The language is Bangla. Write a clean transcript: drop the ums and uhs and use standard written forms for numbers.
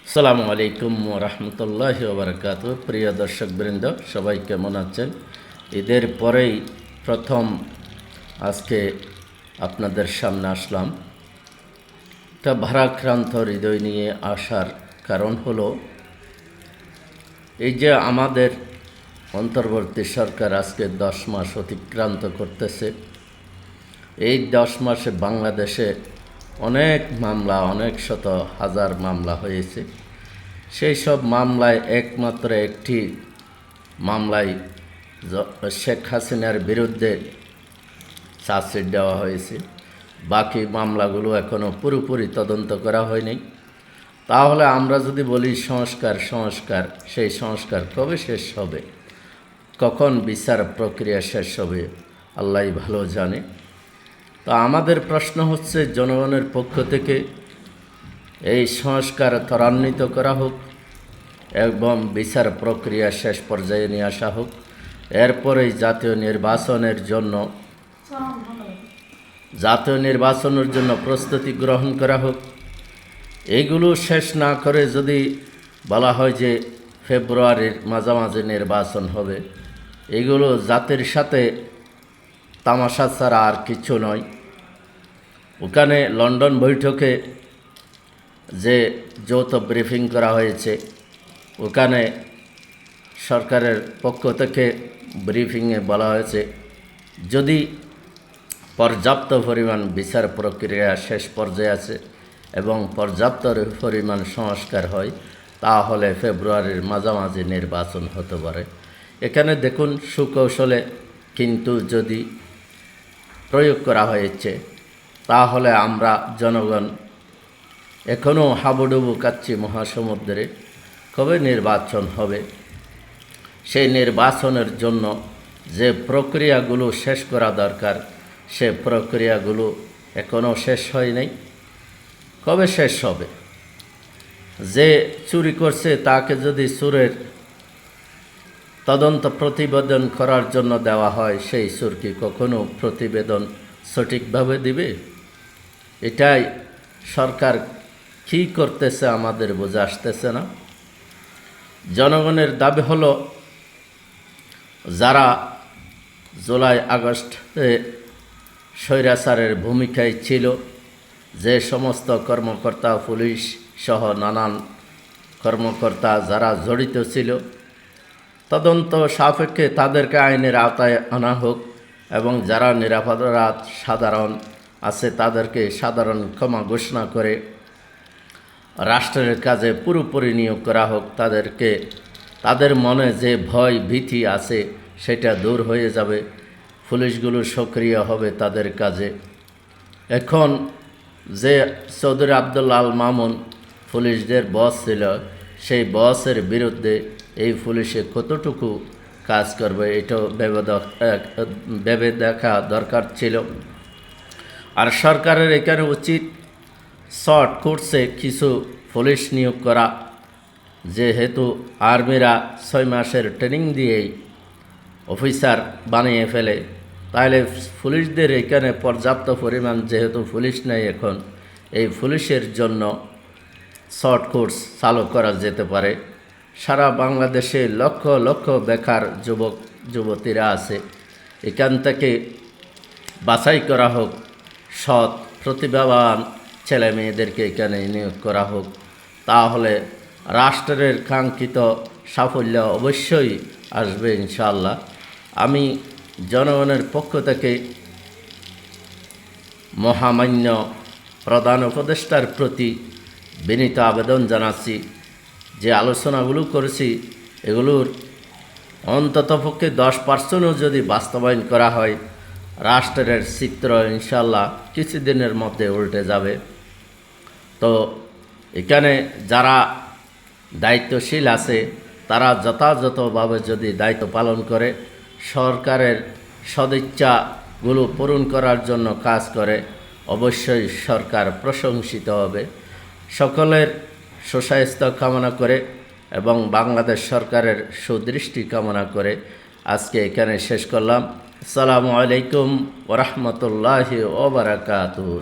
আসসালামু আলাইকুম রহমতুল্লাহি ওবরাকাত। প্রিয় দর্শকবৃন্দ, সবাই কেমন আছেন? ঈদের পরেই প্রথম আজকে আপনাদের সামনে আসলাম। তা ভারাক্রান্ত হৃদয় নিয়ে আসার কারণ হলো এই যে আমাদের অন্তর্বর্তী সরকার আজকে 10 মাস অতিক্রান্ত করতেছে। এই 10 মাসে বাংলাদেশে অনেক মামলা, অনেক শত হাজার মামলা হয়েছে। সেই সব মামলায় একমাত্র একটি মামলায় শেখ হাসিনার বিরুদ্ধে চার্জশিট দেওয়া হয়েছে। বাকি মামলাগুলো এখনও পুরোপুরি তদন্ত করা হয়নি। তাহলে আমরা যদি বলি সংস্কার সংস্কার, সেই সংস্কার কবে শেষ হবে, কখন বিচার প্রক্রিয়া শেষ হবে, আল্লাহই ভালো জানে। তো আমাদের প্রশ্ন হচ্ছে, জনগণের পক্ষ থেকে এই সংস্কার ত্বরান্বিত করা হোক এবং বিচার প্রক্রিয়া শেষ পর্যায়ে নিয়ে আসা হোক। এরপরেই জাতীয় নির্বাচনের জন্য প্রস্তুতি গ্রহণ করা হোক। এইগুলো শেষ না করে যদি বলা হয় যে ফেব্রুয়ারির মাঝামাঝি নির্বাচন হবে, এগুলো জাতির সাথে তামাশা ছাড়া আর কিছু নয়। ওখানে লন্ডন বৈঠকে যে যৌথ ব্রিফিং করা হয়েছে, ওখানে সরকারের পক্ষ থেকে ব্রিফিংয়ে বলা হয়েছে যদি পর্যাপ্ত পরিমাণ বিচার প্রক্রিয়া শেষ পর্যায়ে আছে এবং পর্যাপ্ত পরিমাণ সংস্কার হয়, তাহলে ফেব্রুয়ারির মাঝামাঝি নির্বাচন হতে পারে। এখানে দেখুন, সুকৌশলে কিন্তু যদি প্রয়োগ করা হয়েছে, তাহলে আমরা জনগণ এখনও হাবুডুবু কাচ্ছি মহাসমুদ্রে। কবে নির্বাচন হবে? সেই নির্বাচনের জন্য যে প্রক্রিয়াগুলো শেষ করা দরকার, সে প্রক্রিয়াগুলো এখনও শেষ হয় নাই। কবে শেষ হবে? যে চুরি করছে তাকে যদি চোরের তদন্ত প্রতিবেদন করার জন্য দেওয়া হয়, সেই চোর কি কখনো প্রতিবেদন সঠিকভাবে দিবে? এটাই সরকার কী করতেছে আমাদের বোঝা আসতেছে না। জনগণের দাবি হলো, যারা জুলাই আগস্টে স্বৈরাচারের ভূমিকায় ছিল, যে সমস্ত কর্মকর্তা, পুলিশ সহ নানান কর্মকর্তা যারা জড়িত ছিল, তদন্ত সাপেক্ষে তাদেরকে আইনের আওতায় আনা হোক এবং যারা নিরাপরাধ সাধারণ আছে তাদেরকে সাধারণ ক্ষমা ঘোষণা করে রাষ্ট্রের কাজে পুরোপুরি নিয়োগ করা হোক। তাদের মনে যে ভয় ভীতি আছে সেটা দূর হয়ে যাবে, পুলিশগুলো সক্রিয় হবে তাদের কাজে। এখন যে চৌধুরী আবদুল্লা আল মামুন পুলিশদের বস ছিল, সেই বসের বিরুদ্ধে এই পুলিশে কতটুকু কাজ করবে, এটাও ভেবে দেখা দরকার ছিল। আর সরকারের এখানে উচিত শর্ট কোর্সে কিছু পুলিশ নিয়োগ করা, যেহেতু আর্মিরা 6 মাসের ট্রেনিং দিয়েই অফিসার বানিয়ে ফেলে, তাহলে পুলিশদের এখানে পর্যাপ্ত পরিমাণ যেহেতু পুলিশ নেই এখন, এই পুলিশের জন্য শর্ট কোর্স চালু করা যেতে পারে। সারা বাংলাদেশে লক্ষ লক্ষ বেকার যুবক যুবতীরা আছে, এখান থেকে বাছাই করা হোক, সৎ প্রতিভাবান ছেলে মেয়েদেরকে এখানে নিয়োগ করা হোক। তাহলে রাষ্ট্রের কাঙ্ক্ষিত সাফল্য অবশ্যই আসবে ইনশাআল্লাহ। আমি জনগণের পক্ষ থেকে মহামান্য প্রধান উপদেষ্টার প্রতি বিনীত আবেদন জানাচ্ছি, যে আলোচনাগুলো করেছি এগুলোর অন্ততপক্ষে 10% যদি বাস্তবায়ন করা হয়, রাষ্ট্রের চিত্র ইনশাআল্লাহ কিছুদিনের মধ্যে উল্টে যাবে। তো এখানে যারা দায়িত্বশীল আছে তারা যথাযথভাবে যদি দায়িত্ব পালন করে, সরকারের সদিচ্ছাগুলো পূরণ করার জন্য কাজ করে, অবশ্যই সরকার প্রশংসিত হবে। সকলের সুস্বাস্থ্য কামনা করে এবং বাংলাদেশ সরকারের সুদৃষ্টি কামনা করে আজকে এখানে শেষ করলাম। আসসালামু আলাইকুম ওয়া রাহমাতুল্লাহি ওয়া বারাকাতুহু।